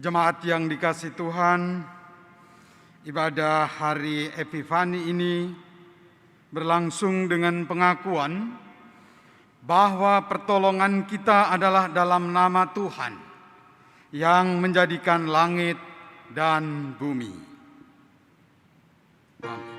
Jemaat yang dikasihi Tuhan, ibadah hari Epifani ini berlangsung dengan pengakuan bahwa pertolongan kita adalah dalam nama Tuhan yang menjadikan langit dan bumi. Amin.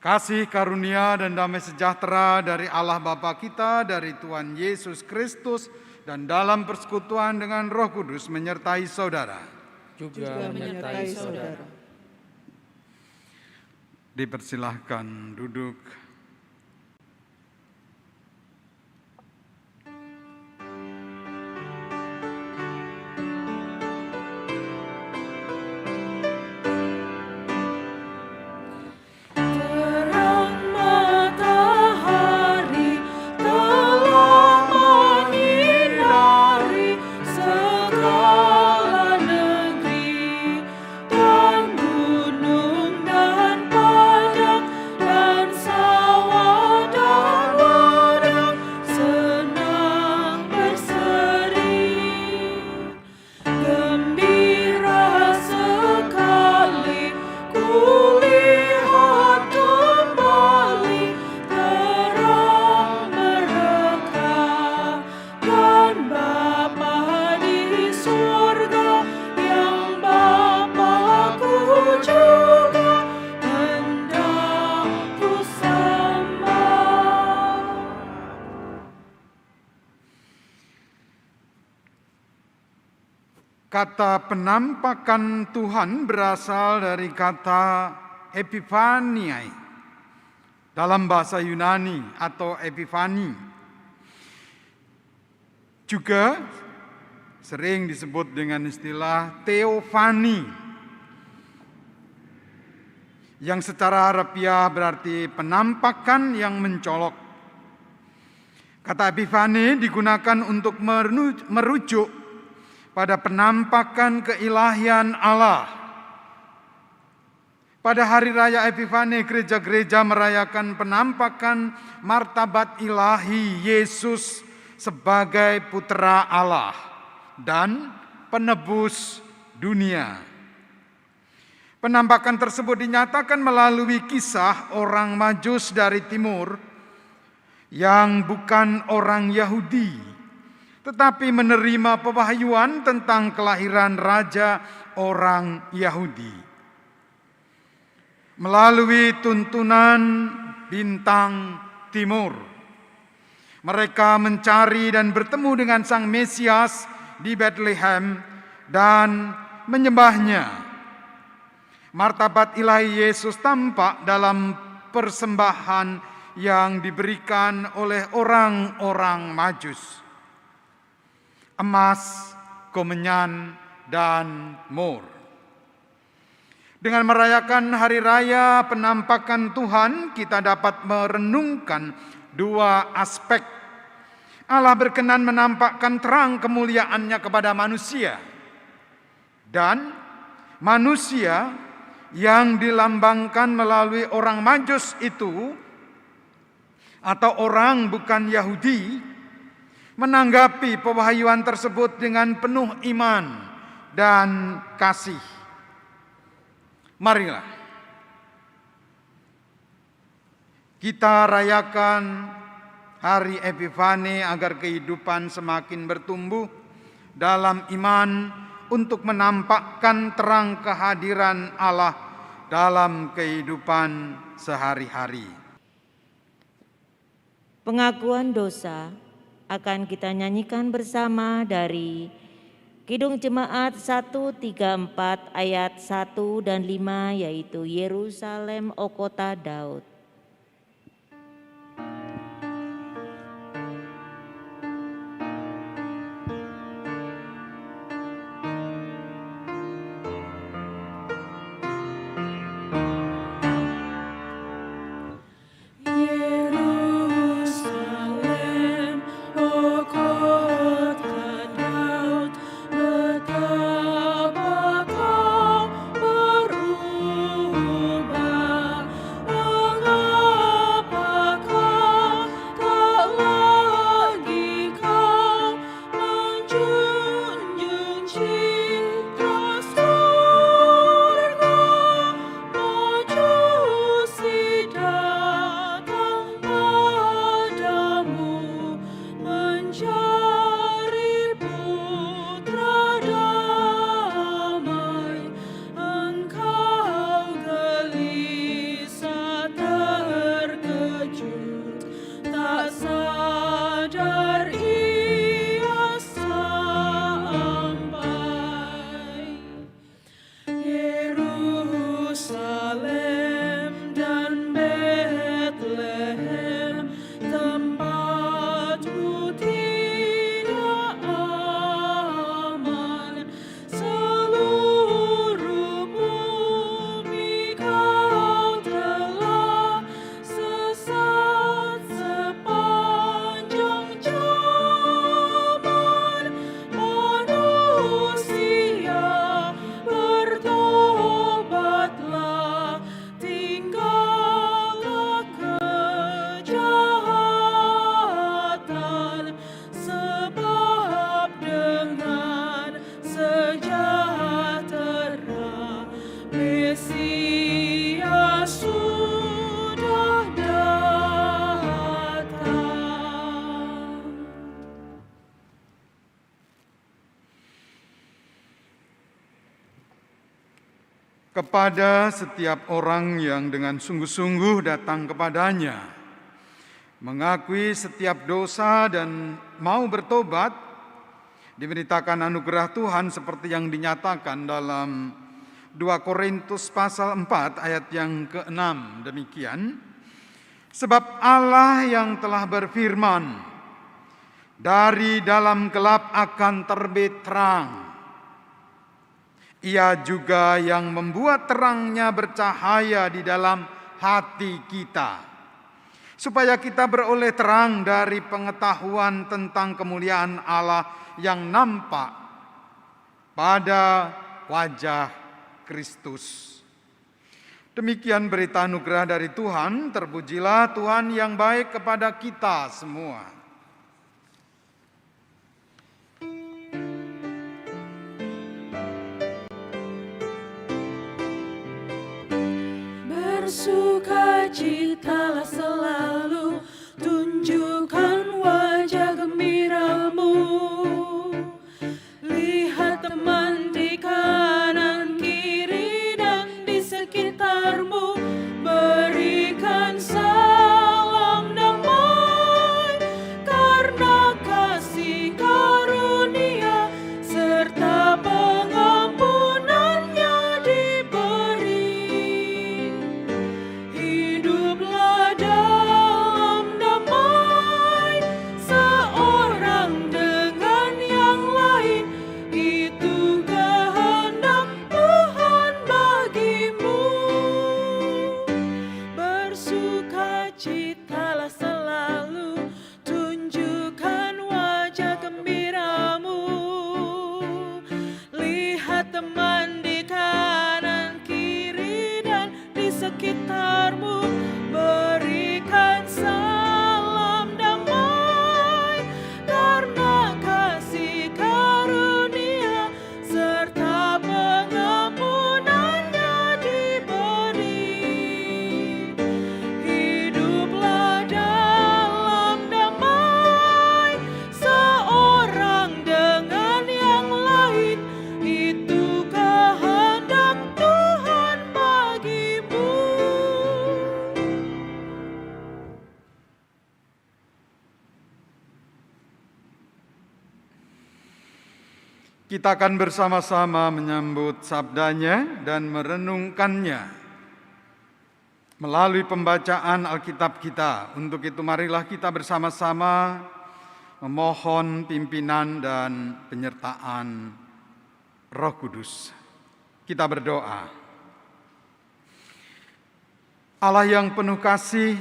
Kasih karunia dan damai sejahtera dari Allah Bapa kita, dari Tuhan Yesus Kristus, dan dalam persekutuan dengan Roh Kudus menyertai saudara. Juga menyertai saudara. Dipersilahkan duduk. Kata penampakan Tuhan berasal dari kata epifaniai dalam bahasa Yunani atau epifani. Juga sering disebut dengan istilah teofani yang secara harfiah berarti penampakan yang mencolok. Kata epifani digunakan untuk merujuk pada penampakan keilahian Allah. Pada hari raya Epifani, gereja-gereja merayakan penampakan martabat ilahi Yesus sebagai Putra Allah dan penebus dunia. Penampakan tersebut dinyatakan melalui kisah orang Majus dari timur yang bukan orang Yahudi, tetapi menerima pewahyuan tentang kelahiran raja orang Yahudi. Melalui tuntunan bintang timur, mereka mencari dan bertemu dengan Sang Mesias di Bethlehem dan menyembahnya. Martabat ilahi Yesus tampak dalam persembahan yang diberikan oleh orang-orang Majus: emas, kemenyan, dan mur. Dengan merayakan hari raya penampakan Tuhan, kita dapat merenungkan dua aspek. Allah berkenan menampakkan terang kemuliaannya kepada manusia, dan manusia yang dilambangkan melalui orang Majus itu atau orang bukan Yahudi menanggapi pewahyuan tersebut dengan penuh iman dan kasih. Marilah kita rayakan hari Epifani agar kehidupan semakin bertumbuh dalam iman untuk menampakkan terang kehadiran Allah dalam kehidupan sehari-hari. Pengakuan dosa akan kita nyanyikan bersama dari Kidung Jemaat 134 ayat 1 dan 5, yaitu Yerusalem, O Kota Daud. Yerusalem, O kota kepada setiap orang yang dengan sungguh-sungguh datang kepadanya, mengakui setiap dosa dan mau bertobat, diberitakan anugerah Tuhan seperti yang dinyatakan dalam 2 Korintus pasal 4 ayat yang ke-6. Demikian, sebab Allah yang telah berfirman, dari dalam gelap akan terbit terang, Ia juga yang membuat terangnya bercahaya di dalam hati kita, supaya kita beroleh terang dari pengetahuan tentang kemuliaan Allah yang nampak pada wajah Kristus. Demikian berita anugerah dari Tuhan. Terpujilah Tuhan yang baik kepada kita semua. Bersukacitalah selalu, tunjukkan wajah gembiramu. Lihat teman di kanan kiri dan di sekitarmu, berikan salam damai, karena kasih karunia serta pengampunannya diberi. Hiduplah dalam damai, seorang dengan yang lain, itu kehendak Tuhan bagimu. Bersukacitalah selalu, tunjukkan wajah gembiramu. Lihat teman di kanan kiri dan di sekitarmu, berikan salam damai, karena kasih karunia serta pengampunannya diberi. Hiduplah dalam damai, seorang dengan yang lain, itu kehendak Tuhan bagimu. Kita akan bersama-sama menyambut sabdanya dan merenungkannya melalui pembacaan Alkitab kita. Untuk itu marilah kita bersama-sama memohon pimpinan dan penyertaan Roh Kudus. Kita berdoa. Allah yang penuh kasih,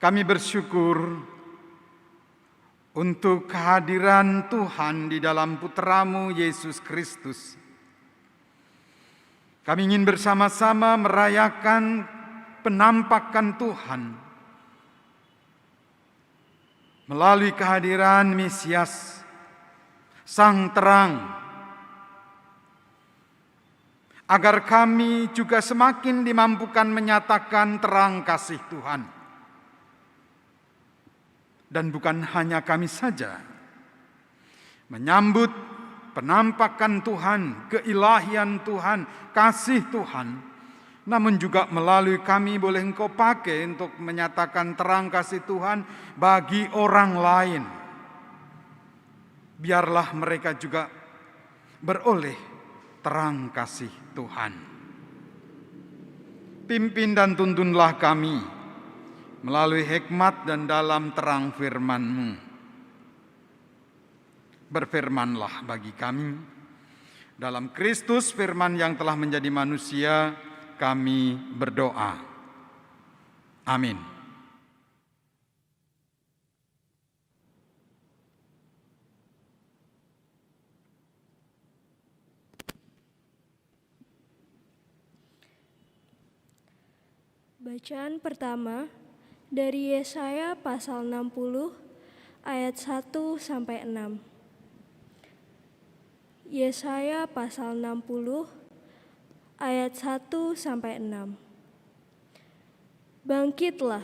kami bersyukur untuk kehadiran Tuhan di dalam Putra-Mu Yesus Kristus. Kami ingin bersama-sama merayakan penampakan Tuhan melalui kehadiran Mesias, Sang Terang, agar kami juga semakin dimampukan menyatakan terang kasih Tuhan. Dan bukan hanya kami saja menyambut penampakan Tuhan, keilahian Tuhan, kasih Tuhan, namun juga melalui kami boleh Engkau pakai untuk menyatakan terang kasih Tuhan bagi orang lain. Biarlah mereka juga beroleh terang kasih Tuhan. Pimpin dan tuntunlah kami melalui hikmat dan dalam terang firman-Mu. Berfirmanlah bagi kami. Dalam Kristus firman yang telah menjadi manusia, kami berdoa. Amin. Bacaan pertama dari Yesaya pasal 60 ayat 1 sampai 6. Yesaya pasal 60 ayat 1 sampai 6. Bangkitlah,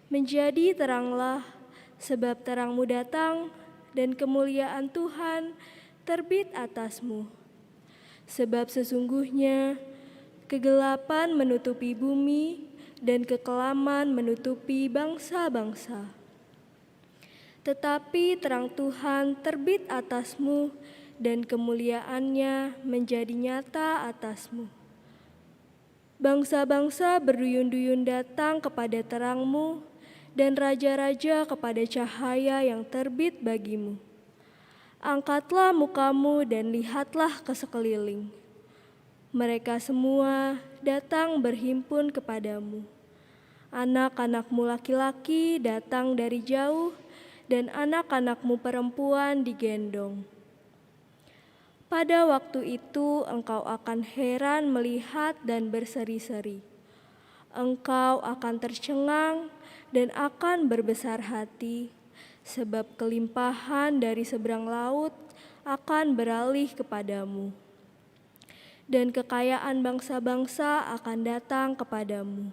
menjadi teranglah, sebab terangmu datang dan kemuliaan Tuhan terbit atasmu. Sebab sesungguhnya kegelapan menutupi bumi dan kekelaman menutupi bangsa-bangsa. Tetapi terang Tuhan terbit atasmu dan kemuliaannya menjadi nyata atasmu. Bangsa-bangsa berduyun-duyun datang kepada terangmu dan raja-raja kepada cahaya yang terbit bagimu. Angkatlah mukamu dan lihatlah ke sekeliling. Mereka semua datang berhimpun kepadamu. Anak-anakmu laki-laki datang dari jauh dan anak-anakmu perempuan digendong. Pada waktu itu engkau akan heran melihat dan berseri-seri. Engkau akan tercengang dan akan berbesar hati, sebab kelimpahan dari seberang laut akan beralih kepadamu, dan kekayaan bangsa-bangsa akan datang kepadamu.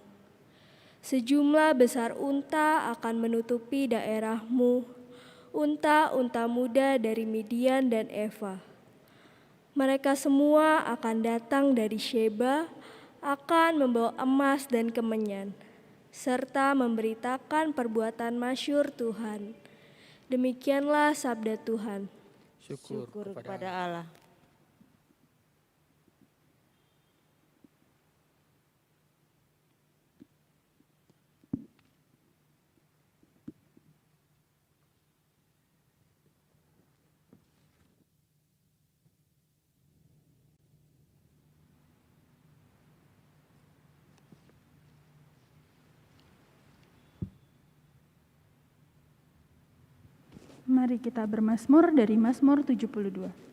Sejumlah besar unta akan menutupi daerahmu, unta-unta muda dari Midian dan Eva. Mereka semua akan datang dari Sheba, akan membawa emas dan kemenyan, serta memberitakan perbuatan masyhur Tuhan. Demikianlah sabda Tuhan. Syukur kepada Allah. Mari kita bermazmur dari Mazmur 72.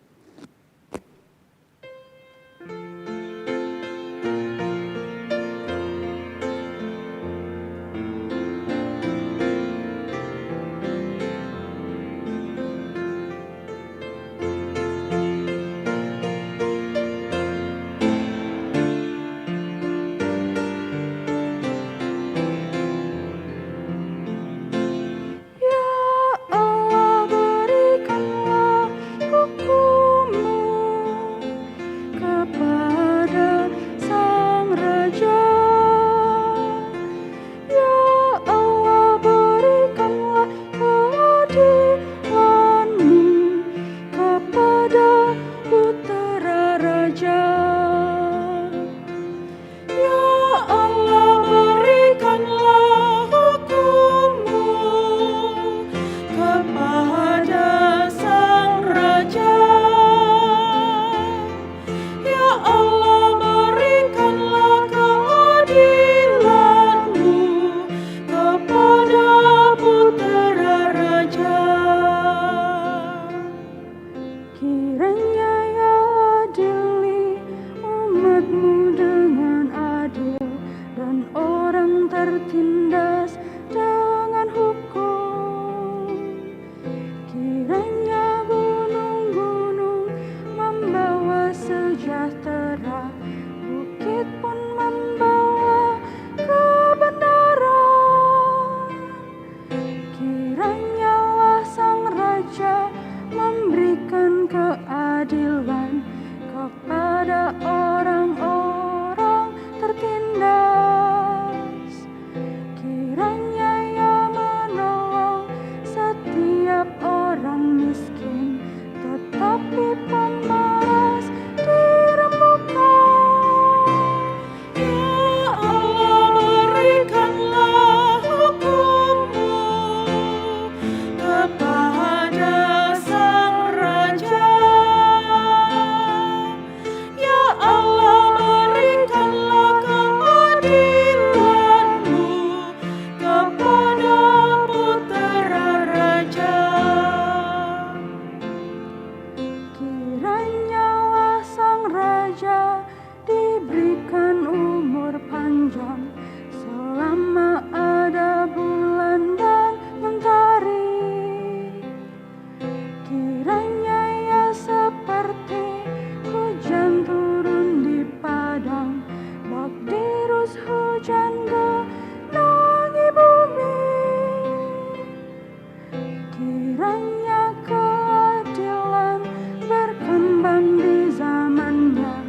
Kiranya keadilan berkembang di zamannya,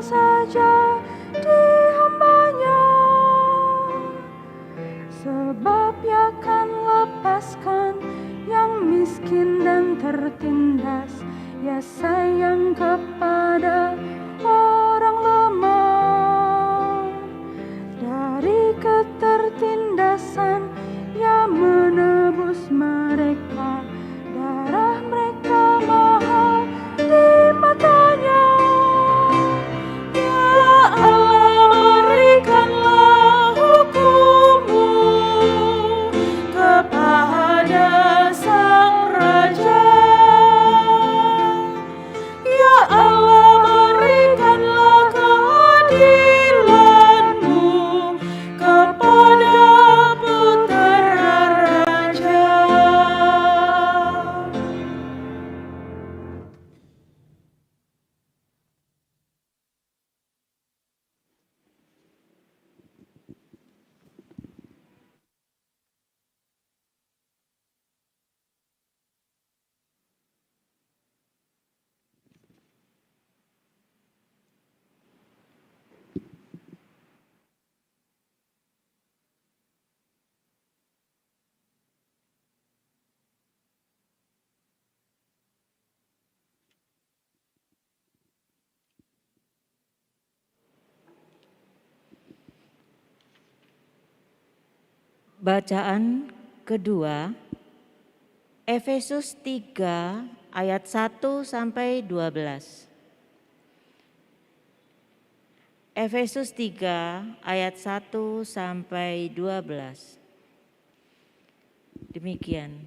saja di hamba-Nya. Sebab Ia akan lepaskan yang miskin dan tertindas. Ia sayang kepada orang lemah. Dari ketertindasan Ia menebus mereka. Darah mereka mahal di mata-Nya. Ya Allah, berikanlah hukum-Mu kepada Sang Raja. Ya Allah, berikanlah keadilan-Mu kepada putra raja. Bacaan kedua, Efesus 3 ayat 1 sampai 12. Efesus 3 ayat 1 sampai 12. Demikian.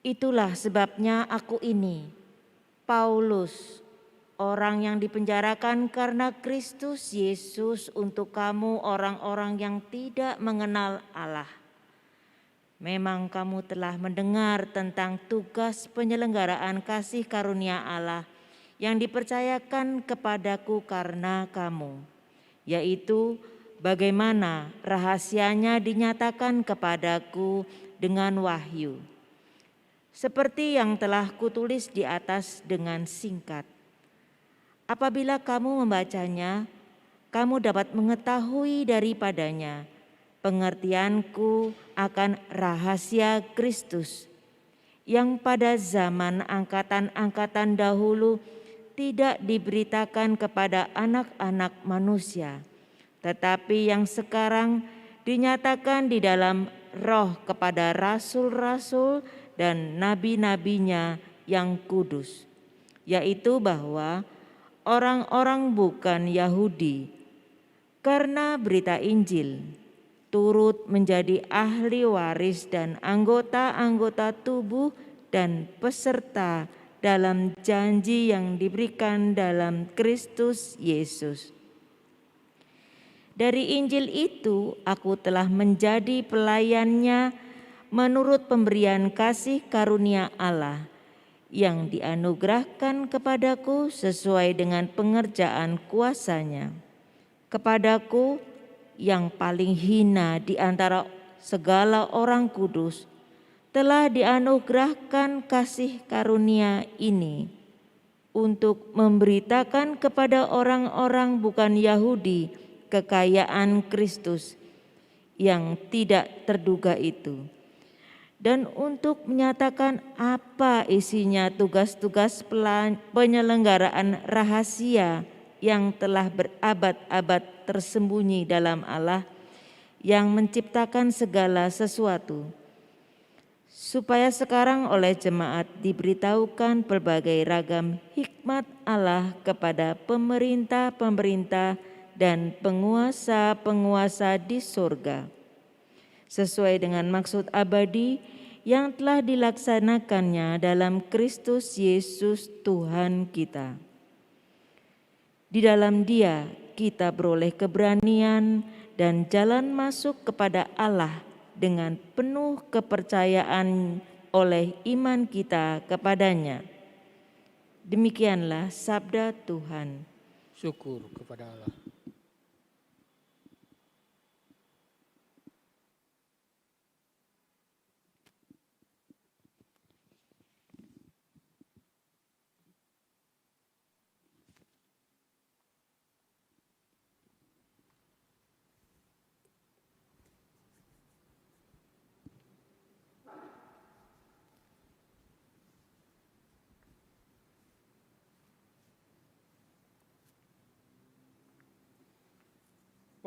Itulah sebabnya aku ini, Paulus, orang yang dipenjarakan karena Kristus Yesus untuk kamu orang-orang yang tidak mengenal Allah. Memang kamu telah mendengar tentang tugas penyelenggaraan kasih karunia Allah yang dipercayakan kepadaku karena kamu, yaitu bagaimana rahasianya dinyatakan kepadaku dengan wahyu. Seperti yang telah kutulis di atas dengan singkat. Apabila kamu membacanya, kamu dapat mengetahui daripadanya pengertianku akan rahasia Kristus yang pada zaman angkatan-angkatan dahulu tidak diberitakan kepada anak-anak manusia, tetapi yang sekarang dinyatakan di dalam Roh kepada rasul-rasul dan nabi-nabinya yang kudus, yaitu bahwa orang-orang bukan Yahudi karena berita Injil turut menjadi ahli waris dan anggota-anggota tubuh dan peserta dalam janji yang diberikan dalam Kristus Yesus. Dari Injil itu aku telah menjadi pelayannya menurut pemberian kasih karunia Allah yang dianugerahkan kepadaku sesuai dengan pengerjaan kuasa-Nya. Kepadaku yang paling hina di antara segala orang kudus telah dianugerahkan kasih karunia ini untuk memberitakan kepada orang-orang bukan Yahudi kekayaan Kristus yang tidak terduga itu, dan untuk menyatakan apa isinya tugas-tugas penyelenggaraan rahasia yang telah berabad-abad tersembunyi dalam Allah yang menciptakan segala sesuatu, supaya sekarang oleh jemaat diberitahukan berbagai ragam hikmat Allah kepada pemerintah-pemerintah dan penguasa-penguasa di surga, sesuai dengan maksud abadi yang telah dilaksanakannya dalam Kristus Yesus Tuhan kita. Di dalam Dia kita beroleh keberanian dan jalan masuk kepada Allah dengan penuh kepercayaan oleh iman kita kepadanya. Demikianlah sabda Tuhan. Syukur kepada Allah.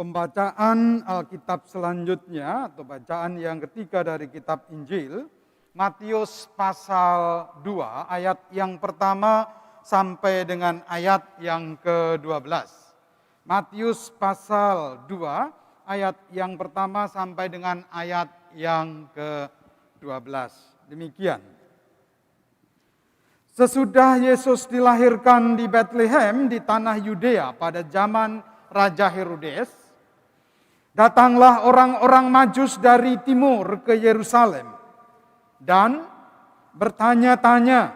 Pembacaan Alkitab selanjutnya atau bacaan yang ketiga dari kitab Injil, Matius pasal 2 ayat yang pertama sampai dengan ayat yang ke-12. Matius pasal 2 ayat yang pertama sampai dengan ayat yang ke-12. Demikian. Sesudah Yesus dilahirkan di Bethlehem di tanah Yudea pada zaman Raja Herodes, datanglah orang-orang Majus dari timur ke Yerusalem dan bertanya-tanya,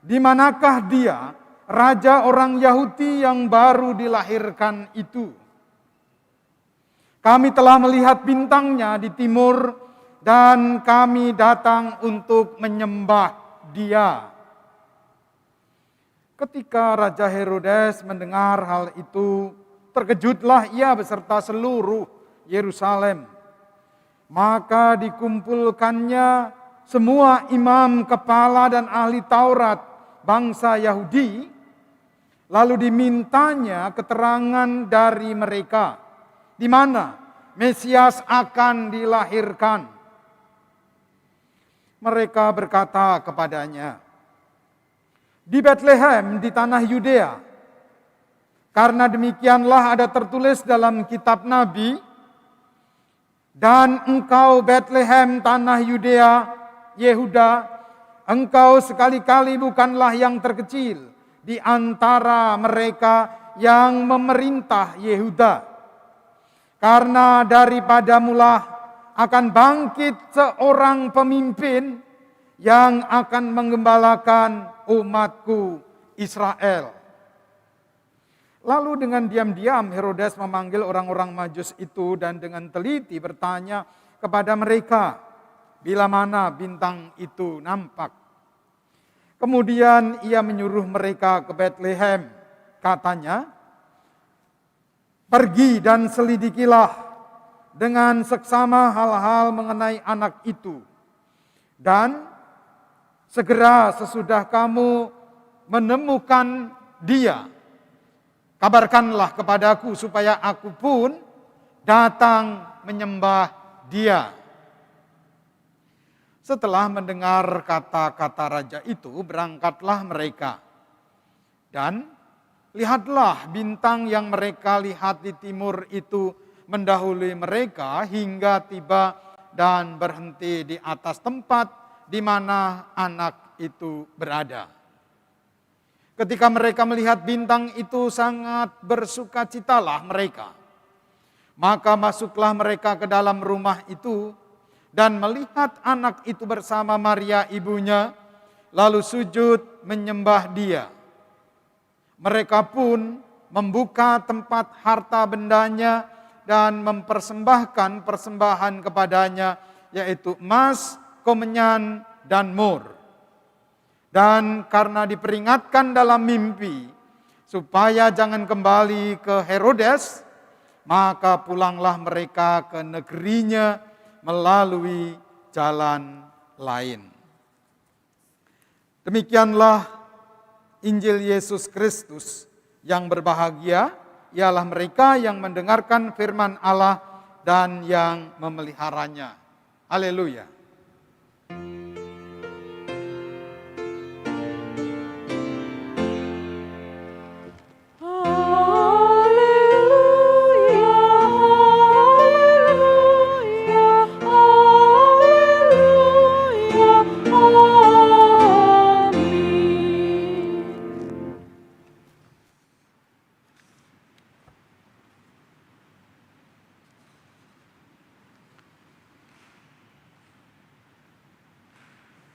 di manakah dia, raja orang Yahudi yang baru dilahirkan itu? Kami telah melihat bintangnya di timur dan kami datang untuk menyembah dia. Ketika Raja Herodes mendengar hal itu, terkejutlah ia beserta seluruh Yerusalem. Maka dikumpulkannya semua imam kepala dan ahli Taurat bangsa Yahudi, lalu dimintanya keterangan dari mereka, di mana Mesias akan dilahirkan. Mereka berkata kepadanya, di Bethlehem di tanah Yudea. Karena demikianlah ada tertulis dalam kitab Nabi, dan engkau Bethlehem tanah Yudea, Yehuda, engkau sekali-kali bukanlah yang terkecil di antara mereka yang memerintah Yehuda. Karena daripadamulah akan bangkit seorang pemimpin yang akan menggembalakan umatku Israel. Lalu dengan diam-diam Herodes memanggil orang-orang Majus itu dan dengan teliti bertanya kepada mereka, bila mana bintang itu nampak. Kemudian ia menyuruh mereka ke Bethlehem. Katanya, pergi dan selidikilah dengan seksama hal-hal mengenai anak itu. Dan segera sesudah kamu menemukan dia, kabarkanlah kepadaku supaya aku pun datang menyembah dia. Setelah mendengar kata-kata raja itu, berangkatlah mereka. Dan lihatlah bintang yang mereka lihat di timur itu mendahului mereka hingga tiba dan berhenti di atas tempat di mana anak itu berada. Ketika mereka melihat bintang itu sangat bersukacitalah mereka. Maka masuklah mereka ke dalam rumah itu dan melihat anak itu bersama Maria ibunya, lalu sujud menyembah dia. Mereka pun membuka tempat harta bendanya dan mempersembahkan persembahan kepadanya, yaitu emas, kemenyan, dan mur. Dan karena diperingatkan dalam mimpi, supaya jangan kembali ke Herodes, maka pulanglah mereka ke negerinya melalui jalan lain. Demikianlah Injil Yesus Kristus. Yang berbahagia ialah mereka yang mendengarkan firman Allah dan yang memeliharanya. Haleluya.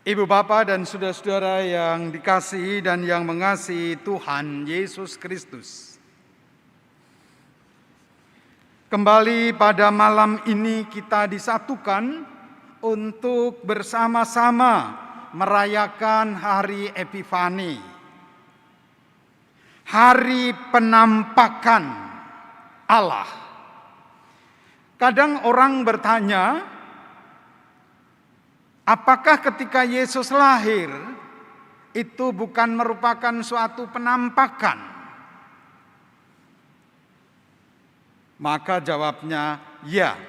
Ibu Bapa dan saudara-saudara yang dikasihi dan yang mengasihi Tuhan Yesus Kristus. Kembali pada malam ini kita disatukan untuk bersama-sama merayakan hari Epifani. Hari penampakan Allah. Kadang orang bertanya, apakah ketika Yesus lahir itu bukan merupakan suatu penampakan? Maka jawabnya ya.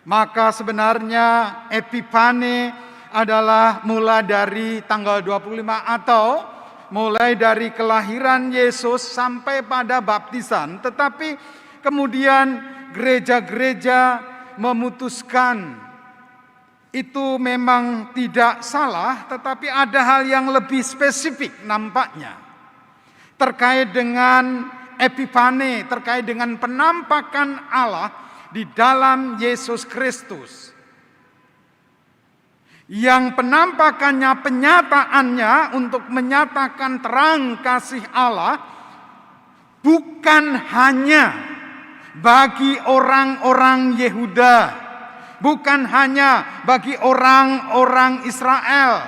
Maka sebenarnya Epifane adalah mulai dari tanggal 25 atau mulai dari kelahiran Yesus sampai pada baptisan. Tetapi kemudian gereja-gereja memutuskan itu memang tidak salah, tetapi ada hal yang lebih spesifik nampaknya terkait dengan Epifane, terkait dengan penampakan Allah di dalam Yesus Kristus. Yang penampakannya, penyataannya untuk menyatakan terang kasih Allah bukan hanya bagi orang-orang Yehuda, bukan hanya bagi orang-orang Israel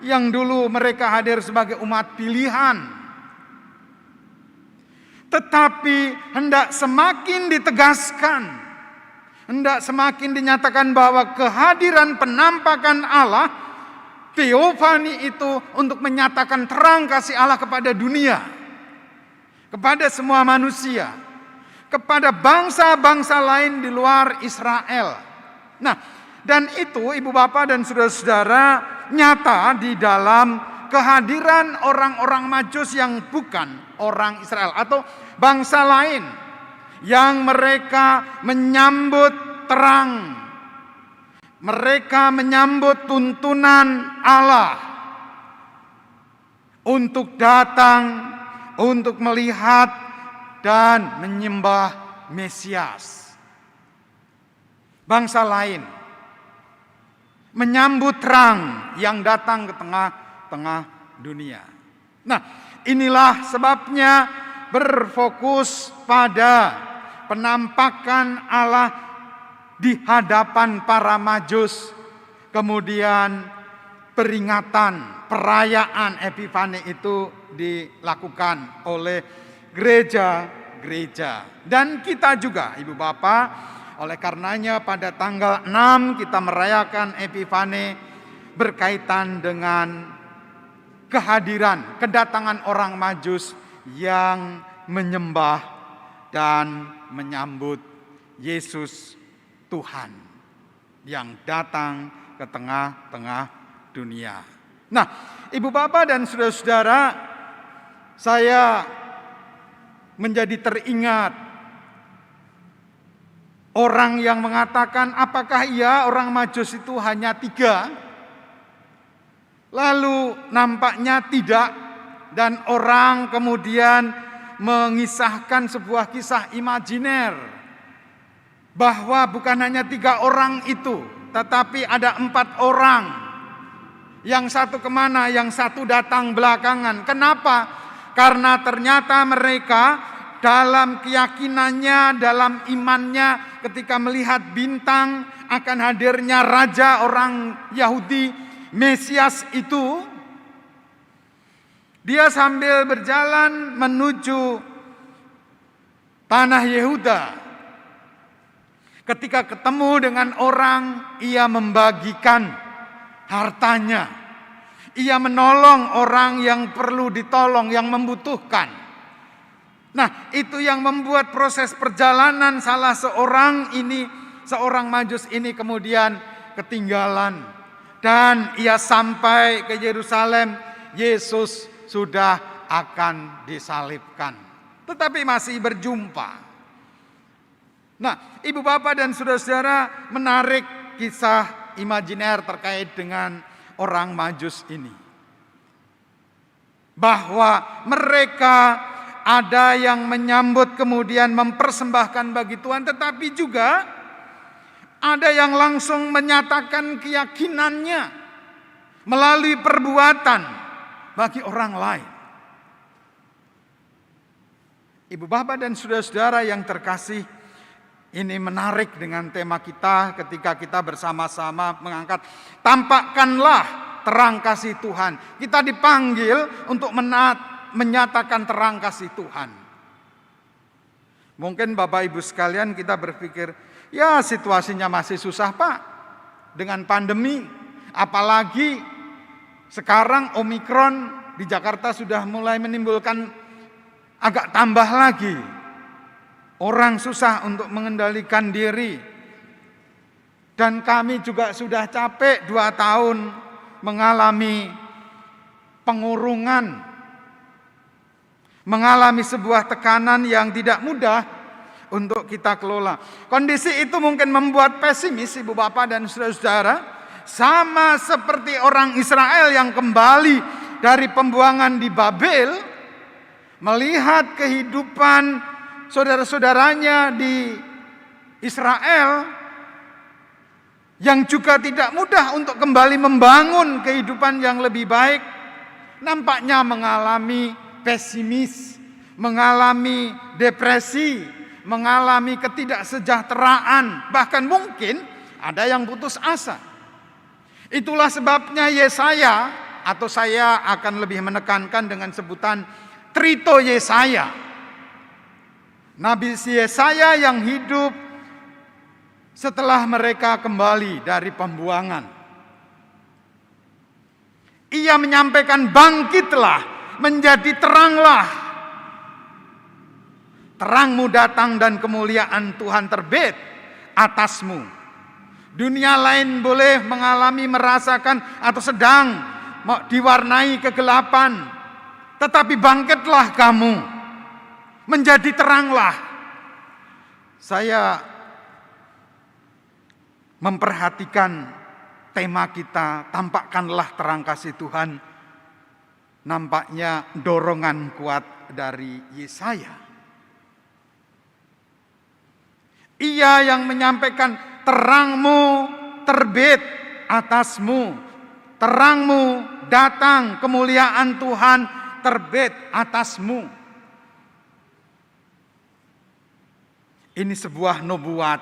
yang dulu mereka hadir sebagai umat pilihan, tetapi hendak semakin ditegaskan, hendak semakin dinyatakan bahwa kehadiran penampakan Allah, teofani itu untuk menyatakan terang kasih Allah kepada dunia, kepada semua manusia, kepada bangsa-bangsa lain di luar Israel. Nah, dan itu ibu bapak dan saudara-saudara nyata di dalam kehadiran orang-orang Majus yang bukan orang Israel atau bangsa lain yang mereka menyambut terang, mereka menyambut tuntunan Allah untuk datang, untuk melihat dan menyembah Mesias. Bangsa lain menyambut terang yang datang ke tengah-tengah dunia. Nah, inilah sebabnya berfokus pada penampakan Allah di hadapan para Majus, kemudian peringatan, perayaan Epifane itu dilakukan oleh gereja-gereja. Dan kita juga, ibu bapak, oleh karenanya pada tanggal 6 kita merayakan Epifane berkaitan dengan kehadiran, kedatangan orang Majus yang menyembah dan menyambut Yesus Tuhan yang datang ke tengah-tengah dunia. Nah, ibu bapak dan saudara-saudara, saya menjadi teringat orang yang mengatakan apakah iya orang Majus itu hanya 3? Lalu nampaknya tidak, dan orang kemudian mengisahkan sebuah kisah imajiner bahwa bukan hanya 3 orang itu, tetapi ada 4 orang. Yang satu kemana, yang satu datang belakangan. Kenapa? Karena ternyata mereka dalam keyakinannya, dalam imannya, ketika melihat bintang akan hadirnya raja orang Yahudi, Mesias itu, dia sambil berjalan menuju tanah Yehuda. Ketika ketemu dengan orang, ia membagikan hartanya. Ia menolong orang yang perlu ditolong, yang membutuhkan. Nah, itu yang membuat proses perjalanan salah seorang Majus ini kemudian ketinggalan. Dan ia sampai ke Yerusalem, Yesus sudah akan disalibkan. Tetapi masih berjumpa. Nah, ibu bapak dan saudara-saudara, menarik kisah imajiner terkait dengan orang Majus ini. Bahwa mereka ada yang menyambut kemudian mempersembahkan bagi Tuhan, tetapi juga ada yang langsung menyatakan keyakinannya melalui perbuatan bagi orang lain. Ibu bapak dan saudara-saudara yang terkasih, ini menarik dengan tema kita ketika kita bersama-sama mengangkat tampakkanlah terang kasih Tuhan. Kita dipanggil untuk menyatakan terang kasih Tuhan. Mungkin bapak ibu sekalian kita berpikir, ya situasinya masih susah pak dengan pandemi. Apalagi sekarang Omikron di Jakarta sudah mulai menimbulkan agak tambah lagi. Orang susah untuk mengendalikan diri. Dan kami juga sudah capek 2 tahun mengalami pengurungan, mengalami sebuah tekanan yang tidak mudah untuk kita kelola. Kondisi itu mungkin membuat pesimis Ibu Bapak dan saudara-saudara, sama seperti orang Israel yang kembali dari pembuangan di Babel, melihat kehidupan saudara-saudaranya di Israel yang juga tidak mudah untuk kembali membangun kehidupan yang lebih baik, nampaknya mengalami pesimis, mengalami depresi, mengalami ketidaksejahteraan, bahkan mungkin ada yang putus asa. Itulah sebabnya Yesaya, atau saya akan lebih menekankan dengan sebutan Trito Yesaya, Nabi Yesaya yang hidup setelah mereka kembali dari pembuangan. Ia menyampaikan, bangkitlah, menjadi teranglah. Terangmu datang dan kemuliaan Tuhan terbit atasmu. Dunia lain boleh mengalami, merasakan atau sedang diwarnai kegelapan. Tetapi bangkitlah kamu, menjadi teranglah. Saya memperhatikan tema kita, tampakkanlah terang kasih Tuhan. Nampaknya dorongan kuat dari Yesaya. Ia yang menyampaikan, terangmu terbit atasmu, terangmu datang, kemuliaan Tuhan terbit atasmu. Ini sebuah nubuat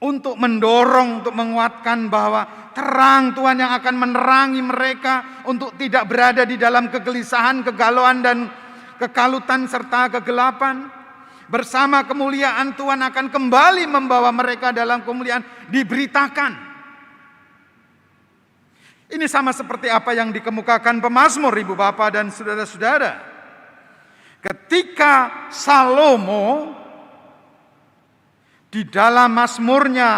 untuk mendorong, untuk menguatkan bahwa terang Tuhan yang akan menerangi mereka untuk tidak berada di dalam kegelisahan, kegalauan dan kekalutan serta kegelapan. Bersama kemuliaan Tuhan akan kembali membawa mereka dalam kemuliaan, diberitakan. Ini sama seperti apa yang dikemukakan pemazmur, Ibu Bapak dan saudara-saudara. Ketika Salomo di dalam mazmurnya,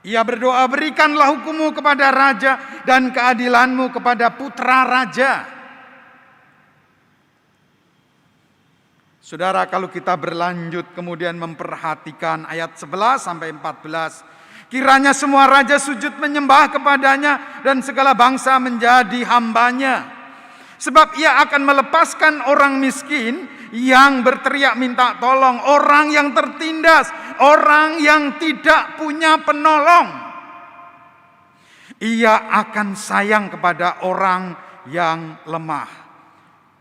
ia berdoa, berikanlah hukum-Mu kepada raja dan keadilan-Mu kepada putra raja. Saudara, kalau kita berlanjut kemudian memperhatikan ayat 11 sampai 14. Kiranya semua raja sujud menyembah kepadanya dan segala bangsa menjadi hambanya. Sebab ia akan melepaskan orang miskin yang berteriak minta tolong, orang yang tertindas, orang yang tidak punya penolong. Ia akan sayang kepada orang yang lemah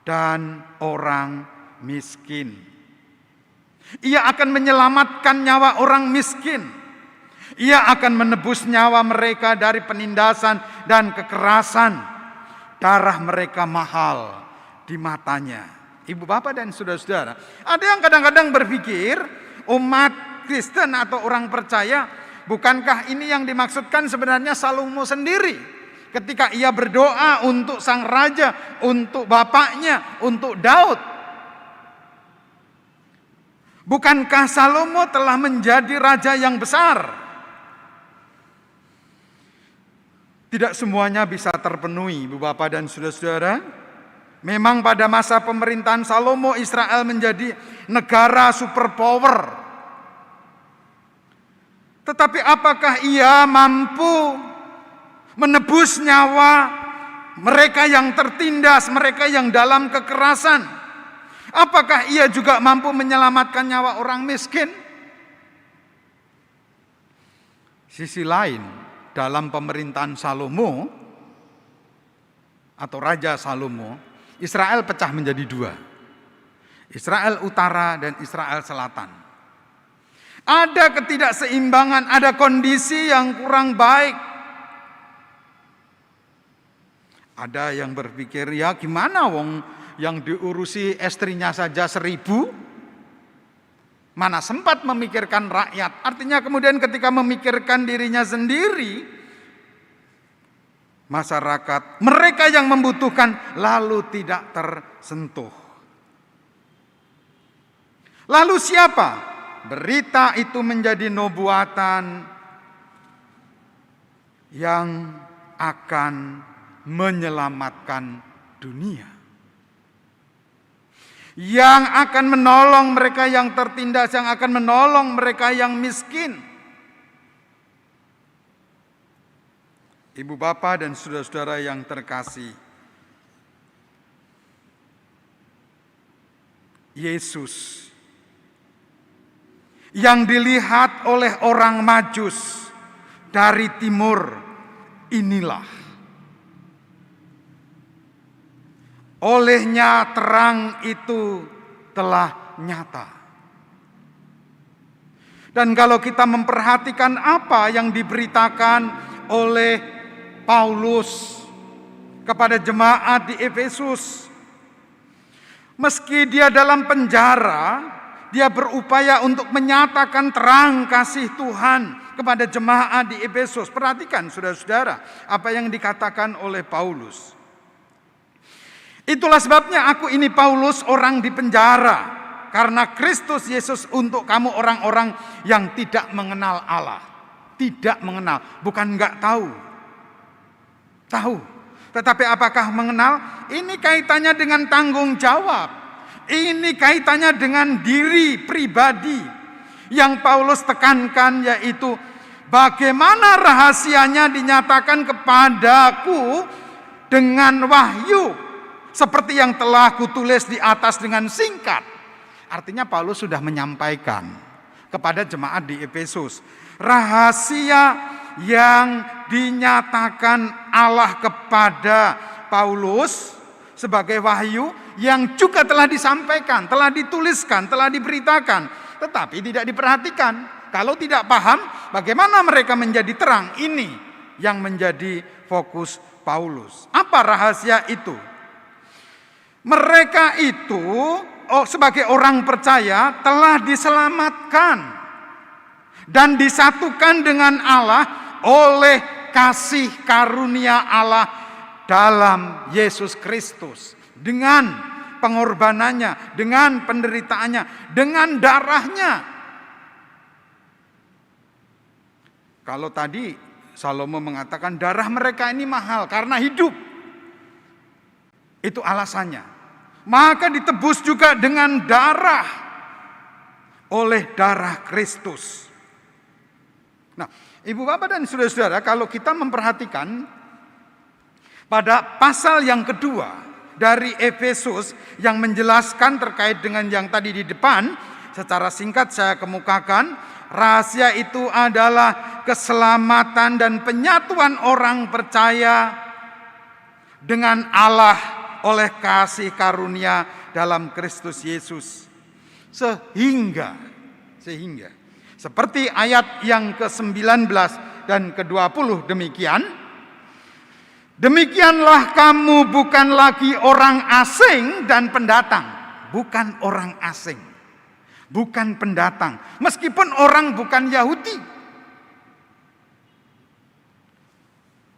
dan orang miskin. Ia akan menyelamatkan nyawa orang miskin. Ia akan menebus nyawa mereka dari penindasan dan kekerasan. Darah mereka mahal di matanya. Ibu Bapak dan saudara-saudara, ada yang kadang-kadang berpikir umat Kristen atau orang percaya, bukankah ini yang dimaksudkan sebenarnya Salomo sendiri ketika ia berdoa untuk sang raja, untuk bapaknya, untuk Daud? Bukankah Salomo telah menjadi raja yang besar? Tidak semuanya bisa terpenuhi, Ibu Bapak dan saudara-saudara. Memang pada masa pemerintahan Salomo, Israel menjadi negara superpower. Tetapi apakah ia mampu menebus nyawa mereka yang tertindas, mereka yang dalam kekerasan? Apakah ia juga mampu menyelamatkan nyawa orang miskin? Sisi lain, dalam pemerintahan Salomo atau Raja Salomo, Israel pecah menjadi 2. Israel Utara dan Israel Selatan. Ada ketidakseimbangan, ada kondisi yang kurang baik. Ada yang berpikir, ya gimana wong yang diurusi istrinya saja 1000, mana sempat memikirkan rakyat. Artinya kemudian ketika memikirkan dirinya sendiri, masyarakat, mereka yang membutuhkan lalu tidak tersentuh. Lalu siapa? Berita itu menjadi nubuatan yang akan menyelamatkan dunia. Yang akan menolong mereka yang tertindas, yang akan menolong mereka yang miskin. Ibu bapak dan saudara-saudara yang terkasih, Yesus yang dilihat oleh orang Majus dari timur, inilah olehnya terang itu telah nyata. Dan kalau kita memperhatikan apa yang diberitakan oleh Paulus kepada jemaat di Efesus, meski dia dalam penjara, dia berupaya untuk menyatakan terang kasih Tuhan kepada jemaat di Efesus. Perhatikan saudara-saudara apa yang dikatakan oleh Paulus. Itulah sebabnya aku ini Paulus, orang di penjara karena Kristus Yesus, untuk kamu orang-orang yang tidak mengenal Allah. Tidak mengenal, bukan enggak tahu. Tahu. Tetapi apakah mengenal? Ini kaitannya dengan tanggung jawab. Ini kaitannya dengan diri pribadi. Yang Paulus tekankan yaitu bagaimana rahasianya dinyatakan kepadaku dengan wahyu, seperti yang telah kutulis di atas dengan singkat. Artinya Paulus sudah menyampaikan kepada jemaat di Efesus rahasia yang dinyatakan Allah kepada Paulus sebagai wahyu, yang juga telah disampaikan, telah dituliskan, telah diberitakan, tetapi tidak diperhatikan. Kalau tidak paham, bagaimana mereka menjadi terang? Ini yang menjadi fokus Paulus. Apa rahasia itu? Mereka itu sebagai orang percaya telah diselamatkan dan disatukan dengan Allah oleh kasih karunia Allah dalam Yesus Kristus. Dengan pengorbanannya, dengan penderitaannya, dengan darahnya. Kalau tadi Salomo mengatakan darah mereka ini mahal karena hidup. Itu alasannya. Maka ditebus juga dengan darah, oleh darah Kristus. Nah, ibu bapak dan saudara-saudara, kalau kita memperhatikan pada pasal yang kedua dari Efesus yang menjelaskan terkait dengan yang tadi di depan, secara singkat saya kemukakan, rahasia itu adalah keselamatan dan penyatuan orang percaya dengan Allah oleh kasih karunia dalam Kristus Yesus. Sehingga seperti ayat yang ke-19 dan ke-20 demikianlah kamu bukan lagi orang asing dan pendatang. Bukan orang asing, bukan pendatang, meskipun orang bukan Yahudi.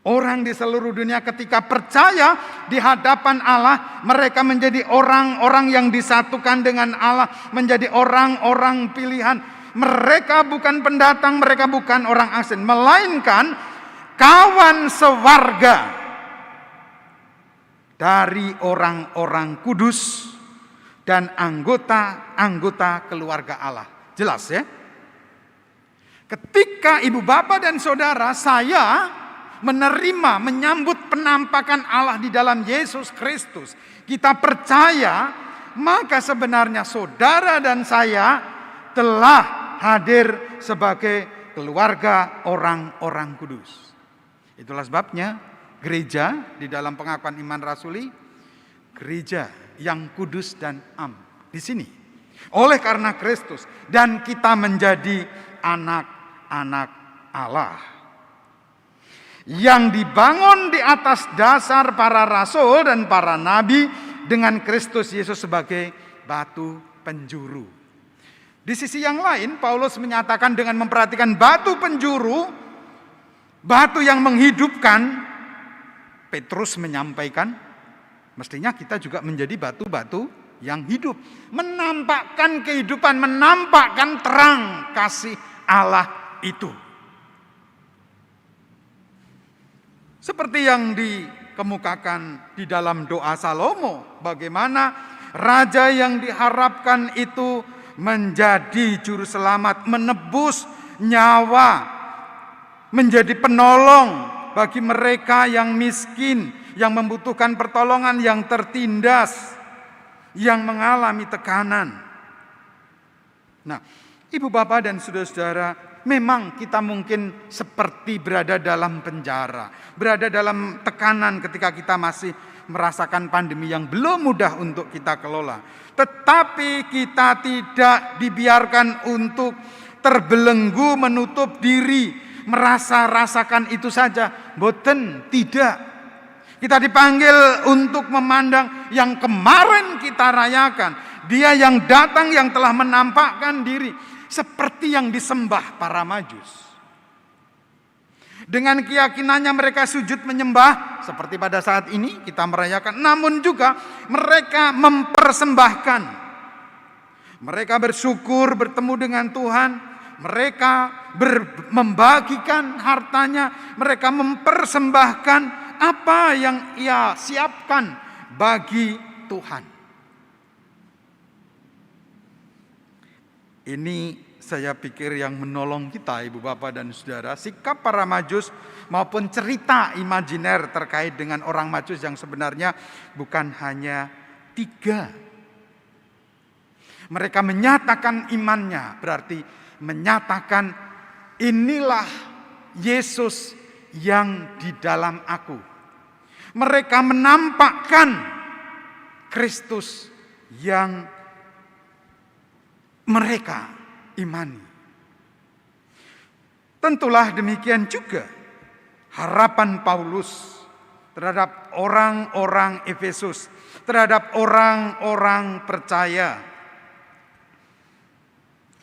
Orang di seluruh dunia ketika percaya di hadapan Allah, mereka menjadi orang-orang yang disatukan dengan Allah, menjadi orang-orang pilihan. Mereka bukan pendatang, mereka bukan orang asing, melainkan kawan sewarga dari orang-orang kudus dan anggota-anggota keluarga Allah. Jelas ya? Ketika ibu bapak dan saudara, saya menerima, menyambut penampakan Allah di dalam Yesus Kristus, kita percaya, maka sebenarnya saudara dan saya telah hadir sebagai keluarga orang-orang kudus. Itulah sebabnya gereja di dalam pengakuan iman rasuli, gereja yang kudus dan am di sini. Oleh karena Kristus, dan kita menjadi anak-anak Allah yang dibangun di atas dasar para rasul dan para nabi dengan Kristus Yesus sebagai batu penjuru. Di sisi yang lain, Paulus menyatakan dengan memperhatikan batu penjuru, batu yang menghidupkan, Petrus menyampaikan, mestinya kita juga menjadi batu-batu yang hidup, menampakkan kehidupan, menampakkan terang kasih Allah itu. Seperti yang dikemukakan di dalam doa Salomo, bagaimana raja yang diharapkan itu menjadi juru selamat, menebus nyawa, menjadi penolong bagi mereka yang miskin, yang membutuhkan pertolongan, yang tertindas, yang mengalami tekanan. Nah, Ibu Bapak dan saudara-saudara, memang kita mungkin seperti berada dalam penjara, berada dalam tekanan ketika kita masih merasakan pandemi yang belum mudah untuk kita kelola. Tetapi kita tidak dibiarkan untuk terbelenggu, menutup diri, rasakan itu saja. Boten, tidak. Kita dipanggil untuk memandang yang kemarin kita rayakan. Dia yang datang, yang telah menampakkan diri seperti yang disembah para Majus. Dengan keyakinannya mereka sujud menyembah, seperti pada saat ini kita merayakan. Namun juga mereka mempersembahkan. Mereka bersyukur bertemu dengan Tuhan. Mereka membagikan hartanya. Mereka mempersembahkan apa yang ia siapkan bagi Tuhan. Ini saya pikir yang menolong kita, Ibu Bapak dan Saudara, sikap para Majus maupun cerita imajiner terkait dengan orang Majus yang sebenarnya bukan hanya 3. Mereka menyatakan imannya, berarti menyatakan inilah Yesus yang di dalam aku. Mereka menampakkan Kristus yang mereka imani. Tentulah demikian juga harapan Paulus terhadap orang-orang Efesus, terhadap orang-orang percaya,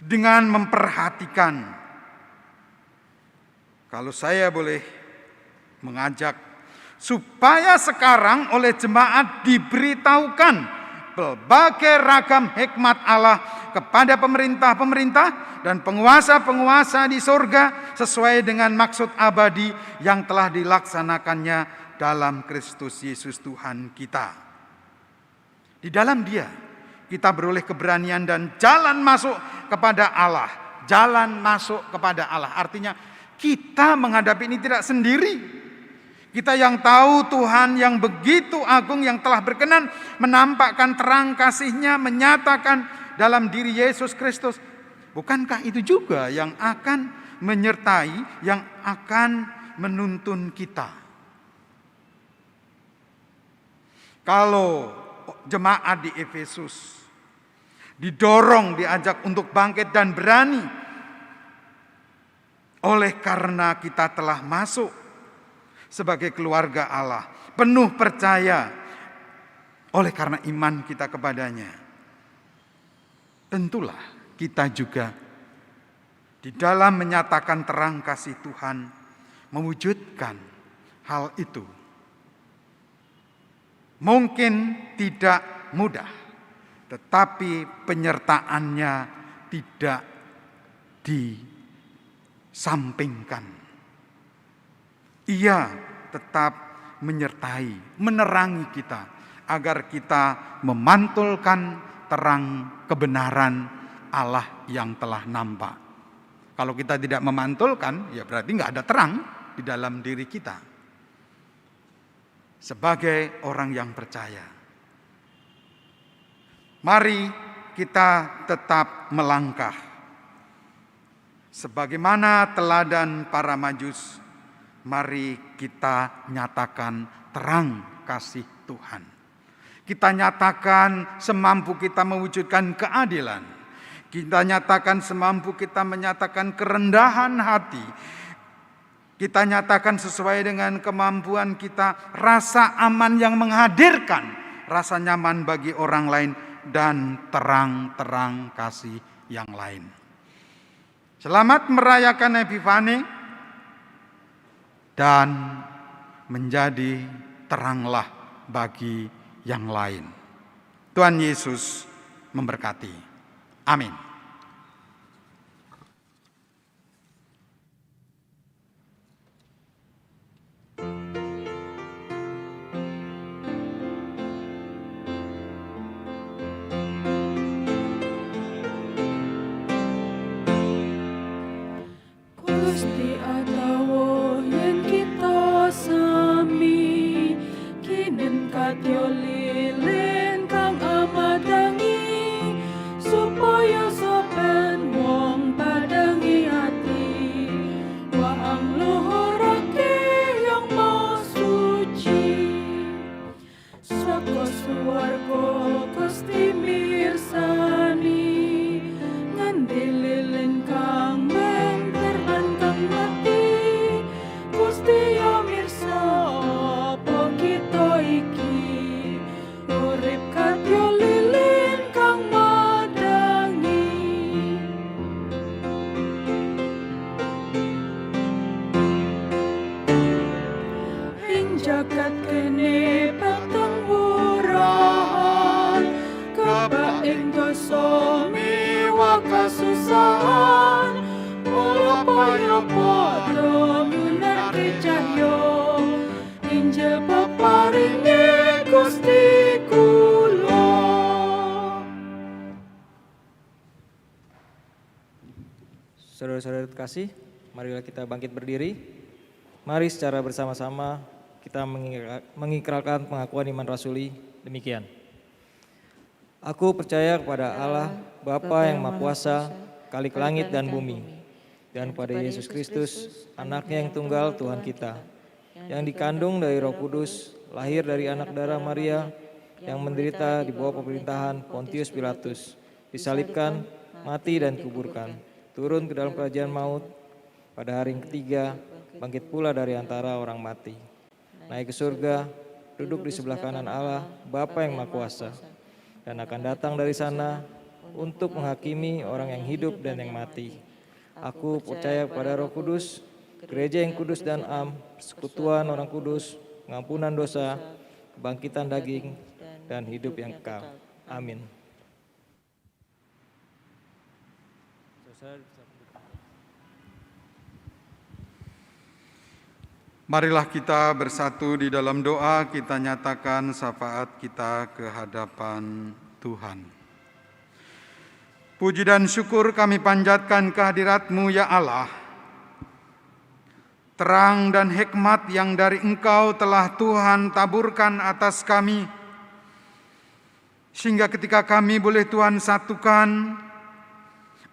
dengan memperhatikan, kalau saya boleh mengajak, supaya sekarang oleh jemaat diberitahukan berbagai ragam hikmat Allah kepada pemerintah-pemerintah dan penguasa-penguasa di sorga sesuai dengan maksud abadi yang telah dilaksanakannya dalam Kristus Yesus Tuhan kita. Di dalam Dia kita beroleh keberanian dan jalan masuk kepada Allah. Jalan masuk kepada Allah artinya kita menghadapi ini tidak sendiri. Kita yang tahu Tuhan yang begitu agung, yang telah berkenan menampakkan terang kasih-Nya, menyatakan dalam diri Yesus Kristus. Bukankah itu juga yang akan menyertai, yang akan menuntun kita? Kalau jemaat di Efesus didorong, diajak untuk bangkit dan berani, oleh karena kita telah masuk sebagai keluarga Allah, penuh percaya oleh karena iman kita kepadanya. Tentulah kita juga di dalam menyatakan terang kasih Tuhan mewujudkan hal itu. Mungkin tidak mudah, tetapi penyertaannya tidak disampingkan. Ia tetap menyertai, menerangi kita agar kita memantulkan terang kebenaran Allah yang telah nampak. Kalau kita tidak memantulkan, ya berarti nggak ada terang di dalam diri kita. Sebagai orang yang percaya, mari kita tetap melangkah sebagaimana teladan para Majus. Mari kita nyatakan terang kasih Tuhan. Kita nyatakan semampu kita mewujudkan keadilan. Kita nyatakan semampu kita menyatakan kerendahan hati. Kita nyatakan sesuai dengan kemampuan kita rasa aman yang menghadirkan rasa nyaman bagi orang lain dan terang-terang kasih yang lain. Selamat merayakan Epifani. Dan menjadi teranglah bagi yang lain. Tuhan Yesus memberkati. Amin. Gusti atawa yen kita sami kinen kadya lilin kang amadangi supaya saben wong padangi ati waang luhurake yang maha suci saka swarga Gusti mirsani ngendi lilin kang Gusti ya mirsa apa kita iki urip kadya lilin kang madangi ing jagat kene patengguran kebak ing dosa miwa kasusahan mula paya padha nyunarke cahya Injil peparinge Gusti kula. Saudara-saudara terkasih, marilah kita bangkit berdiri. Mari secara bersama-sama kita mengikrarkan pengakuan iman rasuli demikian. Aku percaya kepada Allah, Bapa yang Maha Kuasa, Khalik langit dan bumi, dan pada Yesus Kristus, anaknya yang tunggal Tuhan kita, yang dikandung dari Roh Kudus, lahir dari anak darah Maria, yang menderita di bawah pemerintahan Pontius Pilatus, disalibkan, mati dan dikuburkan, turun ke dalam kerajaan maut, pada hari yang ketiga, bangkit pula dari antara orang mati, naik ke surga, duduk di sebelah kanan Allah, Bapa yang Maha Kuasa, dan akan datang dari sana untuk menghakimi orang yang hidup dan yang mati. Aku percaya kepada Roh Kudus, gereja yang kudus dan am, persekutuan orang kudus, pengampunan dosa, kebangkitan daging, dan hidup yang kekal. Amin. Marilah kita bersatu di dalam doa, kita nyatakan syafaat kita ke hadapan Tuhan. Puji dan syukur kami panjatkan kehadirat-Mu ya Allah. Terang dan hikmat yang dari Engkau telah Tuhan taburkan atas kami, sehingga ketika kami boleh Tuhan satukan,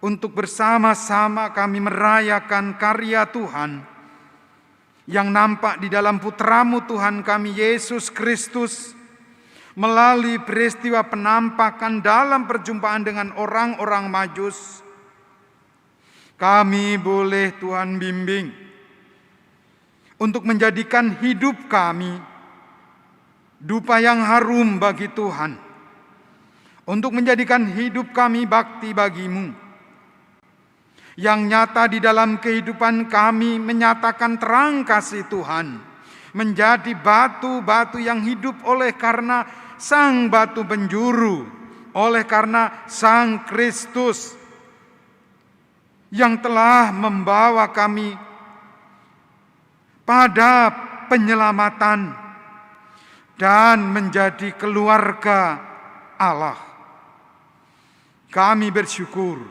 untuk bersama-sama kami merayakan karya Tuhan, yang nampak di dalam Putra-Mu Tuhan kami Yesus Kristus, melalui peristiwa penampakan dalam perjumpaan dengan orang-orang Majus. Kami boleh Tuhan bimbing untuk menjadikan hidup kami dupa yang harum bagi Tuhan, untuk menjadikan hidup kami bakti bagi-Mu, yang nyata di dalam kehidupan kami menyatakan terang kasih Tuhan, menjadi batu-batu yang hidup oleh karena Sang Batu Penjuru, oleh karena Sang Kristus yang telah membawa kami pada penyelamatan dan menjadi keluarga Allah. Kami bersyukur,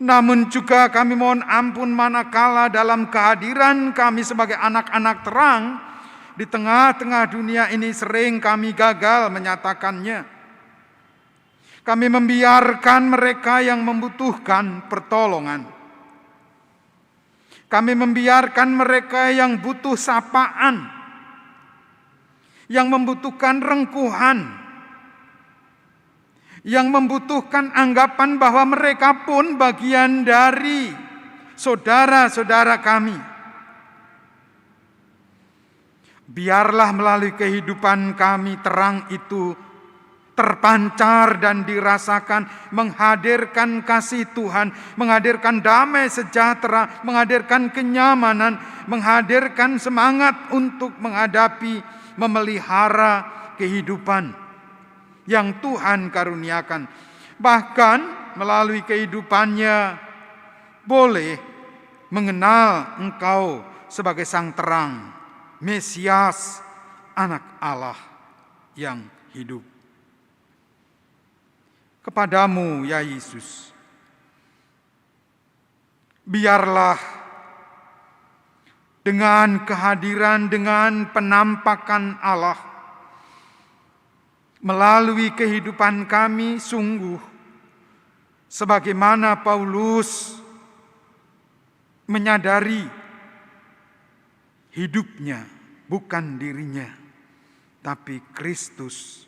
namun juga kami mohon ampun manakala dalam kehadiran kami sebagai anak-anak terang di tengah-tengah dunia ini sering kami gagal menyatakannya. Kami membiarkan mereka yang membutuhkan pertolongan. Kami membiarkan mereka yang butuh sapaan, yang membutuhkan rengkuhan, yang membutuhkan anggapan bahwa mereka pun bagian dari saudara-saudara kami. Biarlah melalui kehidupan kami terang itu terpancar dan dirasakan, menghadirkan kasih Tuhan, menghadirkan damai sejahtera, menghadirkan kenyamanan, menghadirkan semangat untuk menghadapi, memelihara kehidupan. yang Tuhan karuniakan. Bahkan melalui kehidupannya boleh mengenal Engkau sebagai Sang Terang, Mesias, Anak Allah yang hidup. Kepadamu ya Yesus, biarlah dengan kehadiran, dengan penampakan Allah melalui kehidupan kami sungguh sebagaimana Paulus menyadari hidupnya bukan dirinya, tapi Kristus,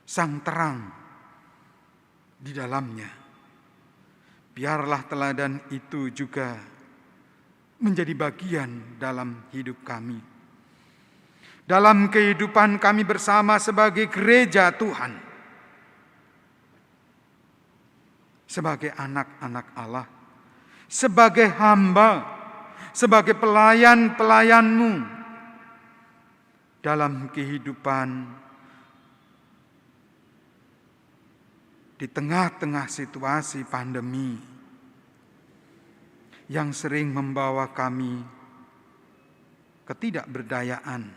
Sang Terang di dalamnya. Biarlah teladan itu juga menjadi bagian dalam hidup kami. Dalam kehidupan kami bersama sebagai gereja Tuhan, sebagai anak-anak Allah, sebagai hamba, sebagai pelayan-pelayan-Mu dalam kehidupan di tengah-tengah situasi pandemi yang sering membawa kami ketidakberdayaan,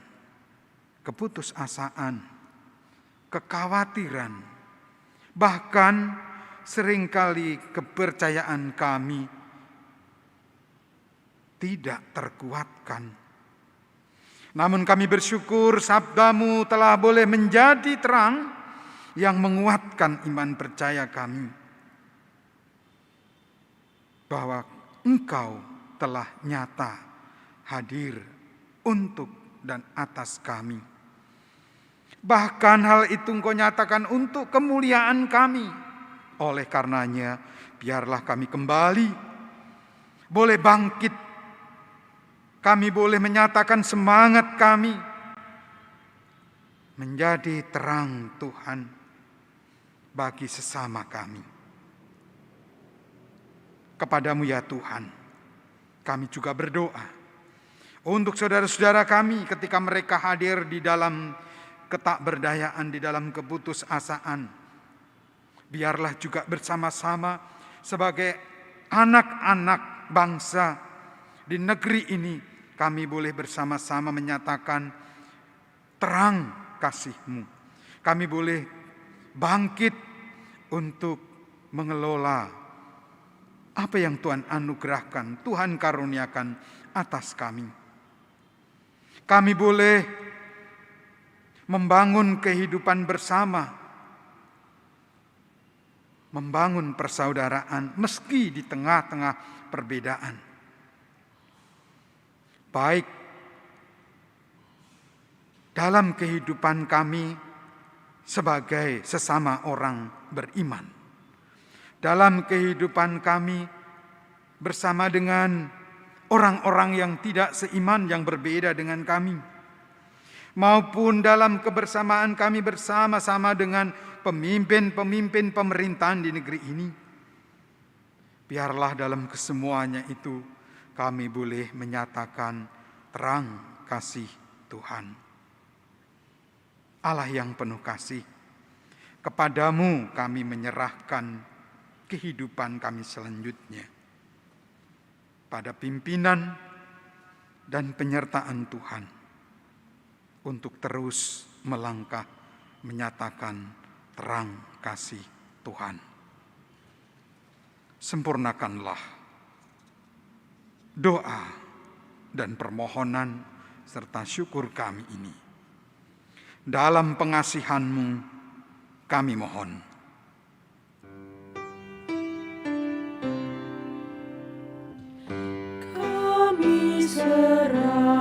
keputusasaan, kekhawatiran, bahkan seringkali kepercayaan kami tidak terkuatkan. Namun kami bersyukur sabda-Mu telah boleh menjadi terang yang menguatkan iman percaya kami, bahwa Engkau telah nyata hadir untuk dan atas kami. Bahkan hal itu Engkau nyatakan untuk kemuliaan kami. Oleh karenanya, biarlah kami kembali boleh bangkit. Kami boleh menyatakan semangat kami menjadi terang Tuhan bagi sesama kami. Kepadamu ya Tuhan, kami juga berdoa untuk saudara-saudara kami ketika mereka hadir di dalam ketakberdayaan, di dalam keputusasaan. Biarlah juga bersama-sama sebagai anak-anak bangsa di negeri ini, kami boleh bersama-sama menyatakan terang kasih-Mu. Kami boleh bangkit untuk mengelola apa yang Tuhan anugerahkan, Tuhan karuniakan atas kami. Kami boleh membangun kehidupan bersama, membangun persaudaraan meski di tengah-tengah perbedaan. Baik dalam kehidupan kami sebagai sesama orang beriman, dalam kehidupan kami bersama dengan orang-orang yang tidak seiman, yang berbeda dengan kami, maupun dalam kebersamaan kami bersama-sama dengan pemimpin-pemimpin pemerintahan di negeri ini. Biarlah dalam kesemuanya itu kami boleh menyatakan terang kasih Tuhan. Allah yang penuh kasih, kepadamu kami menyerahkan kehidupan kami selanjutnya. Pada pimpinan dan penyertaan Tuhan untuk terus melangkah menyatakan terang kasih Tuhan. Sempurnakanlah doa dan permohonan serta syukur kami ini. Dalam pengasihan-Mu kami mohon. Kami serahkan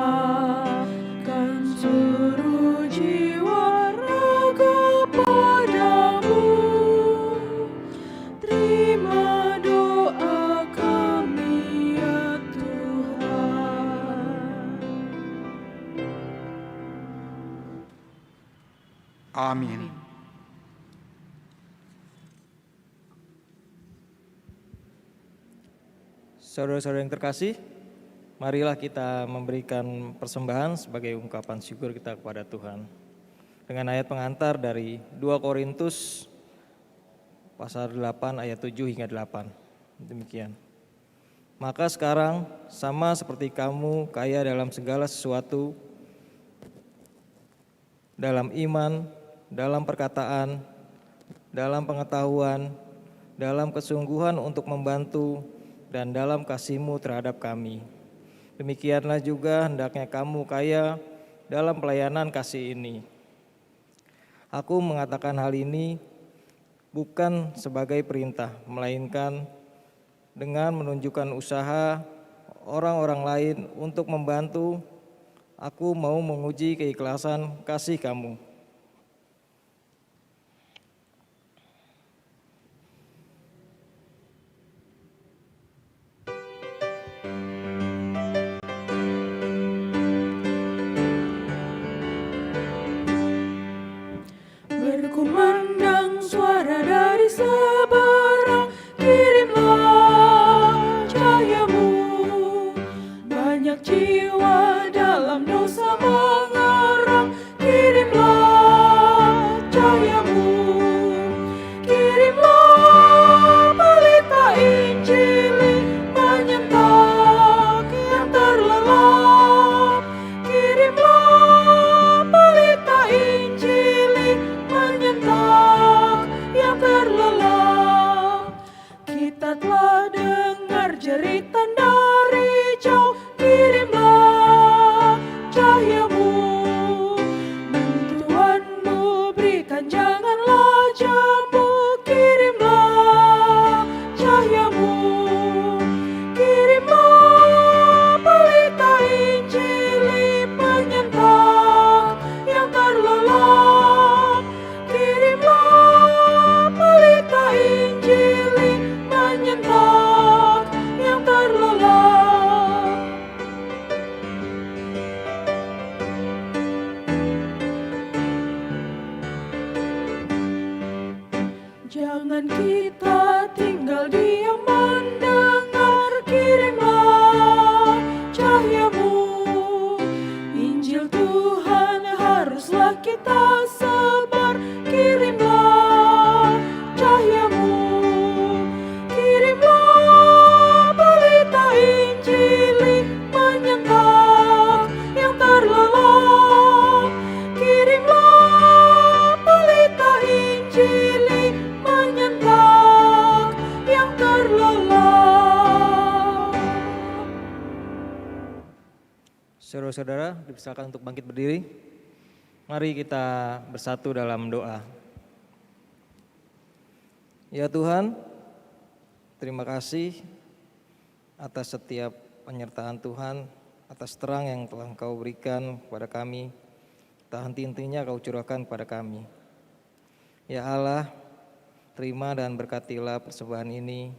seluruh jiwa raga padamu. Terima doa kami ya Tuhan. Amin. Saudara-saudara yang terkasih, marilah kita memberikan persembahan sebagai ungkapan syukur kita kepada Tuhan. dengan ayat pengantar dari 2 Korintus pasal 8 ayat 7 hingga 8. Demikian. Maka sekarang sama seperti kamu kaya dalam segala sesuatu, dalam iman, dalam perkataan, dalam pengetahuan, dalam kesungguhan untuk membantu, dan dalam kasihmu terhadap kami. Demikianlah juga hendaknya kamu kaya dalam pelayanan kasih ini. Aku mengatakan hal ini bukan sebagai perintah, melainkan dengan menunjukkan usaha orang-orang lain untuk membantu. Aku mau menguji keikhlasan kasih kamu. Berkumandang suara dari seberang, kirimlah cahayamu. Banyak jiwa dalam dosa mengerang, kirimlah cahayamu. Kirimlah pelita Injili menyentak yang terlelap. Kirimlah pelita Injili menyentak yang terlelap. Kita telah dengar jeritan dari jauh, kirimlah cahayamu. Bantuanmu berikan, janganlah jemu, kirimlah cahayamu. Kirimlah pelita Injili menyentak yang terlelap. Kirimlah pelita Injili menyentak yang terlelap. Jangan kita tinggal diam mendengar, kirimlah cahayamu. Injil Tuhan haruslah kita sebar, kirimlah cahayamu. Kirimlah pelita Injili menyentak yang terlelap. Kirimlah pelita Injili menyentak yang terlelap. Saudara-saudara, dipersilakan untuk bangkit berdiri. Mari kita bersatu dalam doa. Ya Tuhan, terima kasih atas setiap penyertaan Tuhan, atas terang yang telah Engkau berikan kepada kami, tak henti-hentinya Kau curahkan kepada kami. Ya Allah, terima dan berkatilah persembahan ini.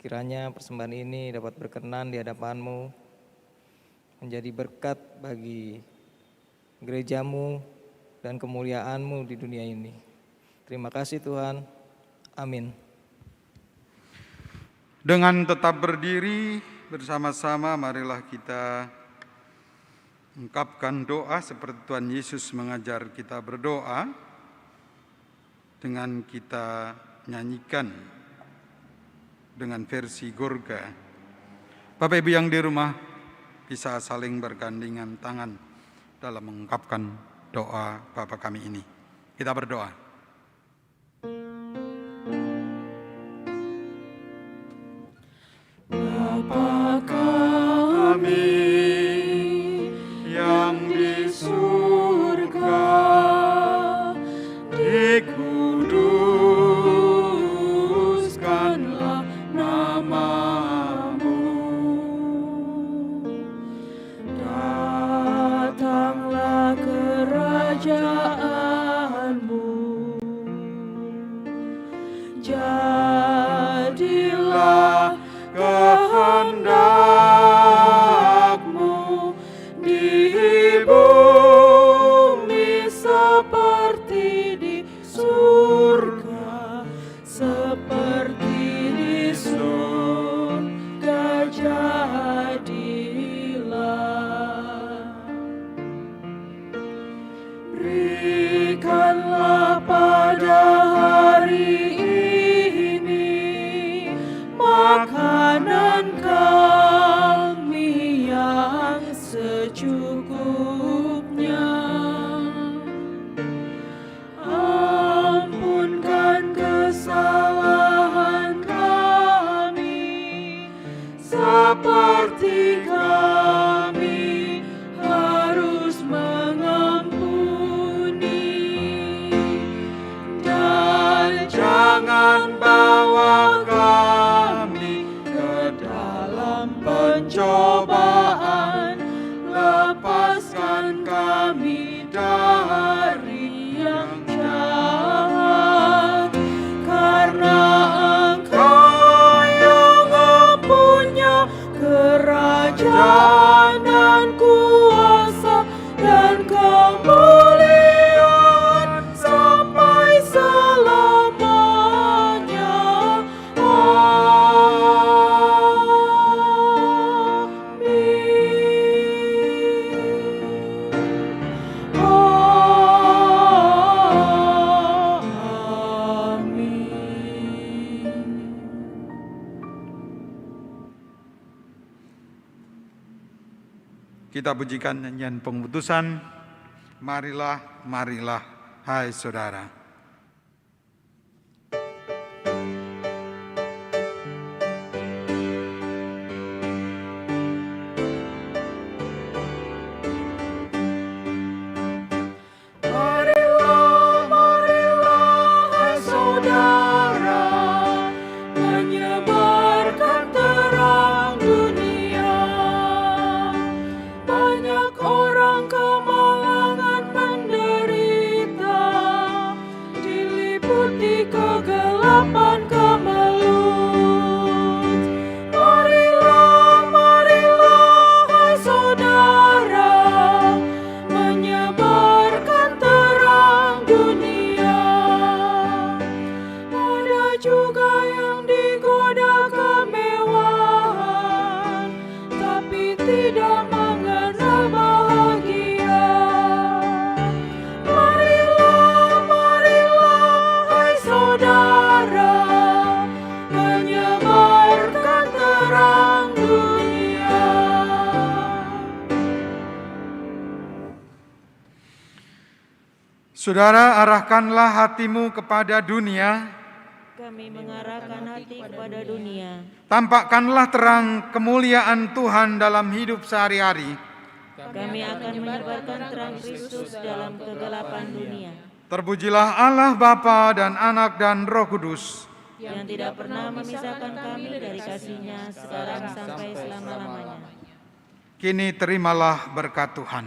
Kiranya persembahan ini dapat berkenan di hadapan-Mu, menjadi berkat bagi gereja-Mu dan kemuliaan-Mu di dunia ini. Terima kasih Tuhan. Amin. Dengan tetap berdiri bersama-sama, marilah kita ungkapkan doa seperti Tuhan Yesus mengajar kita berdoa, dengan kita nyanyikan dengan versi Gorga. Bapak Ibu yang di rumah bisa saling bergandengan tangan dalam mengungkapkan doa Bapa kami ini. Kita berdoa. Bapa kami yang di surga, dikuduskanlah nama-Mu. Datanglah kerajaan-Mu. Jadilah kehendak-Mu di bumi seperti di surga, seperti di surga jadilah. Beri hati kami harus mengampuni, dan jangan bawa kami ke dalam pencobaan, lepaskan kami dari yang jahat, karena Engkau yang mempunyai kerajaan dan kuasa dan kemuliaan sampai selamanya. Kita pujikan nyanyian pengutusan. Marilah, marilah, hai saudara. Marilah, marilah, hai saudara, menyebarkan terang dunia. Banyak orang kemalangan menderita, diliputi kegelapan kemelut. Marilah, marilah, hai saudara, menyebarkan terang dunia. Ada juga yang digoda kemewahan, tapi tidak mengenal bahagia. Marilah, marilah, hai saudara, menyebarkan terang dunia. Saudara, arahkanlah hatimu kepada dunia, Kami mengarahkan hati kepada dunia. tampakkanlah terang kemuliaan Tuhan dalam hidup sehari-hari. Kami akan menyebarkan terang Kristus dalam kegelapan dunia, Terpujilah Allah Bapa dan Anak dan Roh Kudus. yang tidak pernah memisahkan kami dari kasih-Nya sekarang sampai selama-lamanya. Kini terimalah berkat Tuhan.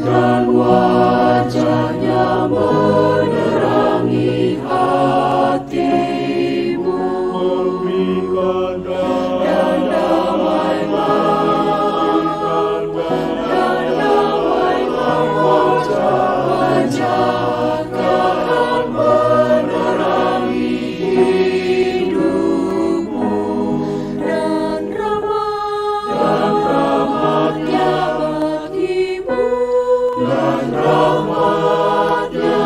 Dan wajahnya menerangi hatimu, dan damailah wajah-wajah menerangi hidupmu, dan rahmatnya, dan rahmatnya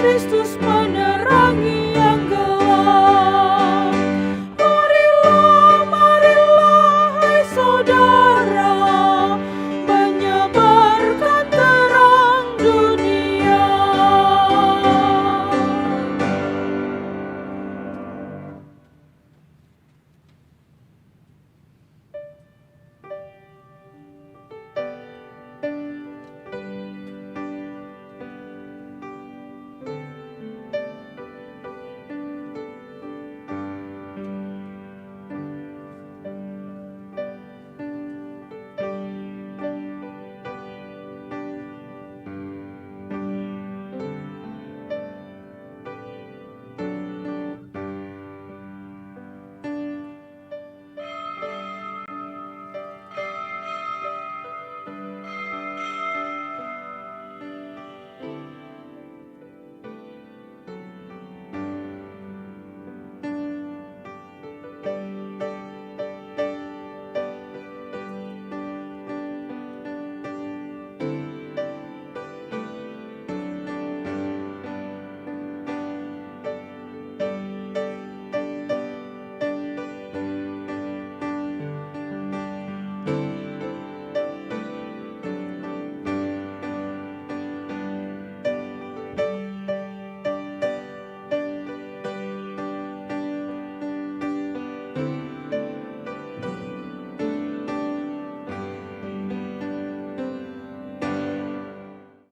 Kristus